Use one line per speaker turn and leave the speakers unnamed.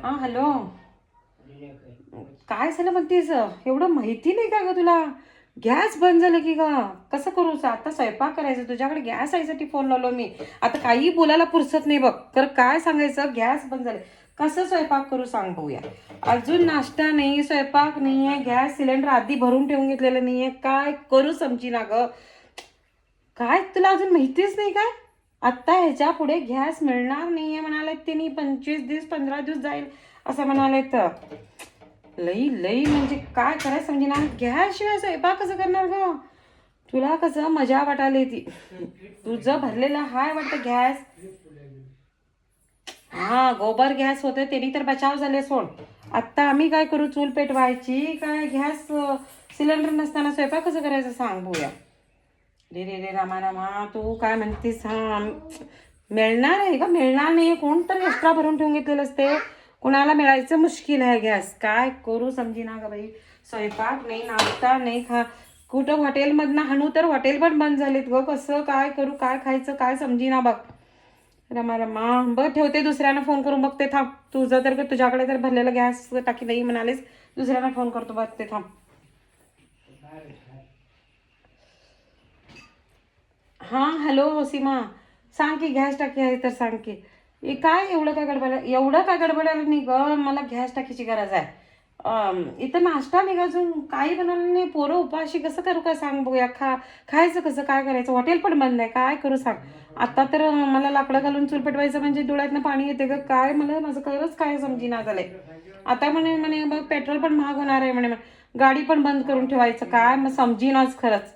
हा हॅलो. काय झालं म्हणतेस? एवढं माहिती नाही का ग तुला? गॅस बंद झालं की ग? कसं करू? आता स्वयंपाक करायचा, तुझ्याकडे गॅस आईसाठी फोन लावलो मी. आता काही बोलायला पुरसत नाही बघ. तर काय सांगायचं? गॅस बंद झाले. कसं स्वयंपाक करू सांग बघूया. अजून नाश्ता नाही, स्वयंपाक नाहीये, गॅस सिलेंडर आधी भरून ठेवून घेतलेलं नाहीये. काय करू समजी ना ग. काय तुला अजून माहितीच नाही काय? आत्ता ह्याच्या पुढे गॅस मिळणार नाहीये म्हणाले त्यांनी. 25 दिवस 15 दिवस जाईल असं म्हणाले. तर लई लई म्हणजे काय करायचं समजे ना. गॅस शिवाय स्वयंपाक कसं करणार ग? तुला कसं मजा वाटायला ती. तुझं भरलेलं हाय वाटतं गॅस. हा गोबर गॅस होते त्यांनी तर बचाव झाले सोड. आत्ता आम्ही काय करू? चूल पेटवायची काय? गॅस सिलेंडर नसताना स्वयंपाक कसं करायचं सांग बघूया. रे रे रे रामा रामा, तू काय म्हणतेस? हा मिळणार आहे का? मिळणार नाही. कोणतरी एक्स्ट्रा भरून ठेवून घेतलेलं असते. कोणाला मिळायचं मुश्किल आहे गॅस. काय करू समजी ना ग बाई. स्वयंपाक नाही, नाश्ता नाही, कुठं हॉटेलमधनं हाणू तर हॉटेल पण बंद झालेत ग. कसं काय करू? काय खायचं काय समजी ना बघ. रमा रमा बघ ठेवते, दुसऱ्यांना फोन करून बघते थांब. तुझं तर तुझ्याकडे तर भरलेलं गॅस टाकी नाही म्हणालेस. दुसऱ्यांना फोन करतो बघते थांब. हां हॅलो सीमा. सांग की गॅस टाकी आहे तर सांग की. काय एवढं काय गडबड आहे? एवढं काय गडबड आहे नाही ग. मला गॅस टाकीची गरज आहे. इथं नाश्ता नाही का अजून काही बनवलं नाही. पोरं उपाशी कसं करू काय सांग बघूया. खायचं कसं? काय करायचं? हॉटेल पण बंद आहे. काय करू सांग? आता तर मला लाकडं घालून चूल पेटवायचं म्हणजे डोळ्यातनं पाणी येते ग. काय मला माझं खरंच काय समजीना झालंय. आता म्हणे म्हणे बघ पेट्रोल पण महाग होणार आहे म्हणे. गाडी पण बंद करून ठेवायचं काय मग समजीनाच खरंच.